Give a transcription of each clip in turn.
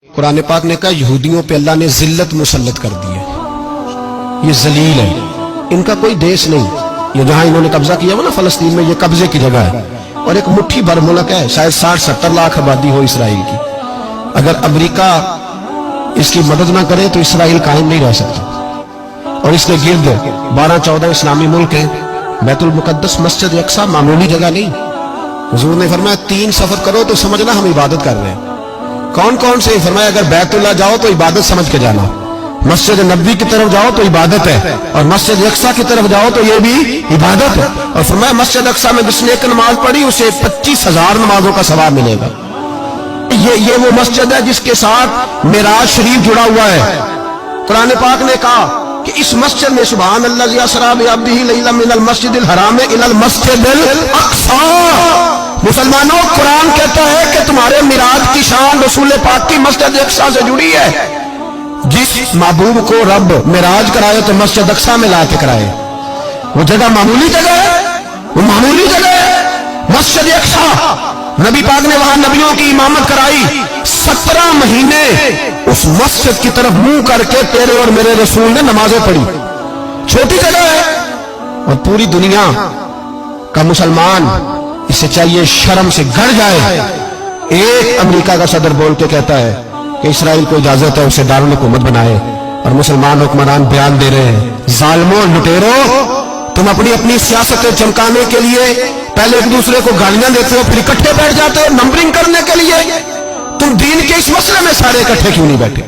قرآن پاک نے کہا یہودیوں پہ اللہ نے ذلت مسلط کر دی ہے، یہ ذلیل ہے، ان کا کوئی دیش نہیں، یہ جہاں انہوں نے قبضہ کیا ہوا نا فلسطین میں، یہ قبضے کی جگہ ہے اور ایک مٹھی بھر ملک ہے، شاید 60-70 لاکھ آبادی ہو اسرائیل کی۔ اگر امریکہ اس کی مدد نہ کرے تو اسرائیل قائم نہیں رہ سکتا، اور اس کے گرد 12-14 اسلامی ملک ہیں۔ بیت المقدس مسجد اقصیٰ معمولی جگہ نہیں، حضور نے فرمایا 3 سفر کرو تو سمجھنا ہم عبادت کر رہے ہیں۔ کون کون سے؟ فرمایا اگر بیت اللہ جاؤ تو عبادت سمجھ کے جانا، مسجد نبوی کی طرف جاؤ تو عبادت ہے، اور مسجد اقصیٰ کی طرف جاؤ تو یہ بھی عبادت ہے۔ اور فرمایا مسجد اقصیٰ میں جس نے ایک نماز پڑھی اسے 25,000 نمازوں کا ثواب ملے گا۔ یہ وہ مسجد ہے جس کے ساتھ معراج شریف جڑا ہوا ہے۔ قرآن پاک نے کہا کہ اس مسجد میں سبحان اللہ اسریٰ بعبدہ لیلا من المسجد الحرام الی المسجد الاقصیٰ۔ مسلمانوں، قرآن کہتا ہے کہ تمہارے معراج کی شان رسول پاک کی مسجد اقصیٰ سے جڑی ہے۔ جس محبوب کو رب معراج کرائے تو مسجد اقصیٰ میں لا کے کرائے۔ وہ جگہ معمولی جگہ ہے، وہ معمولی جگہ ہے مسجد اقصیٰ۔ نبی پاک نے وہاں نبیوں کی امامت کرائی، 17 مہینے اس مسجد کی طرف منہ کر کے تیرے اور میرے رسول نے نمازیں پڑھی۔ چھوٹی جگہ ہے، اور پوری دنیا کا مسلمان اسے چاہیے شرم سے گڑ جائے۔ ایک امریکہ کا صدر بول کے کہتا ہے کہ اسرائیل کو اجازت ہے اسے دارالحکومت بنائے، اور مسلمان حکمران بیان دے رہے ہیں ظالموں، لٹیرو، تم اپنی سیاستیں چمکانے کے لیے پہلے ایک دوسرے کو گالیاں دیتے ہو، پھر اکٹھے بیٹھ جاتے ہو نمبرنگ کرنے کے لیے۔ تم دین کے اس مسئلے میں سارے اکٹھے کیوں نہیں بیٹھے؟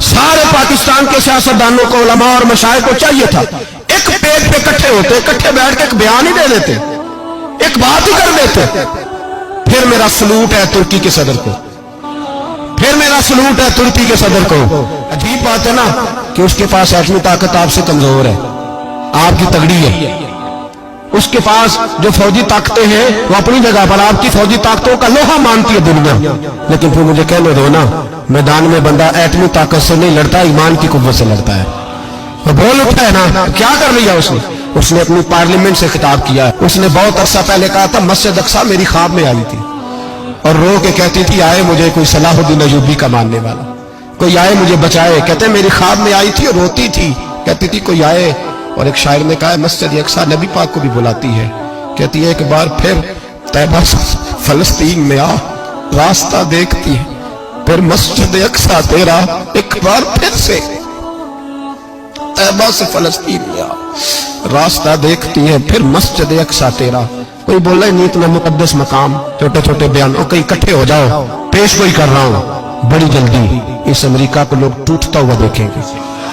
سارے پاکستان کے سیاستدانوں کو، علماء اور مشائخ کو چاہیے تھا ایک پیج پہ اکٹھے ہوتے، اکٹھے بیٹھ کے ایک بیان ہی دے دیتے، ایک بات ہی کر دیتے۔ پھر میرا سلوٹ ہے ترکی کے صدر کو، پھر میرا سلوٹ ہے ترکی کے صدر کو۔ عجیب بات ہے نا کہ اس کے پاس ایٹمی طاقت آپ سے کمزور ہے، آپ کی تگڑی ہے۔ اس کے پاس جو فوجی طاقتیں ہیں وہ اپنی جگہ پر، آپ کی فوجی طاقتوں کا لوہا مانتی ہے دنیا، لیکن پھر مجھے کہنے دو نا، میدان میں بندہ ایٹمی طاقت سے نہیں لڑتا، ایمان کی قوت سے لڑتا ہے۔ وہ بول اٹھا ہے نا، کیا کر لیا اس نے اپنی پارلیمنٹ سے خطاب کیا۔ اس نے بہت عرصہ پہلے کہا تھا مسجد اقصیٰ میری خواب میں آئی تھی، اور رو کے کہتی تھی آئے مجھے کوئی صلاح الدین ایوبی کا ماننے والا، کوئی آئے مجھے بچائے۔ کہتے میری خواب میں آئی تھی اور روتی تھی، کہتی تھی کوئی آئے۔ اور ایک شاعر نے کہا مسجد اقصیٰ نبی پاک کو بھی بلاتی ہے، کہتی ہے ایک بار پھر طیبہ فلسطین میں آ، راستہ دیکھتی ہے پھر مسجد اقصیٰ تیرا، ایک بار پھر سے طیبہ سے فلسطین میں آ، راستہ دیکھتی ہے پھر مسجد اقصیٰ تیرا۔ کوئی بول رہا ہے نہیں اتنا مقدس مقام، چھوٹے چھوٹے بیان، اور کہیں اکٹھے ہو جاؤ، پیش کوئی کر رہا ہوں بڑی جلدی اس امریکہ کو لوگ ٹوٹتا ہوا دیکھیں گے،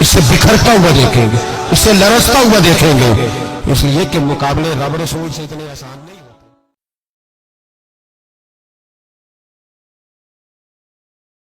اس سے بکھرتا ہوا دیکھیں گے، اس سے لرزتا ہوا دیکھیں گے، اس لیے کہ مقابلے رب رسول سے اتنے آسان نہیں۔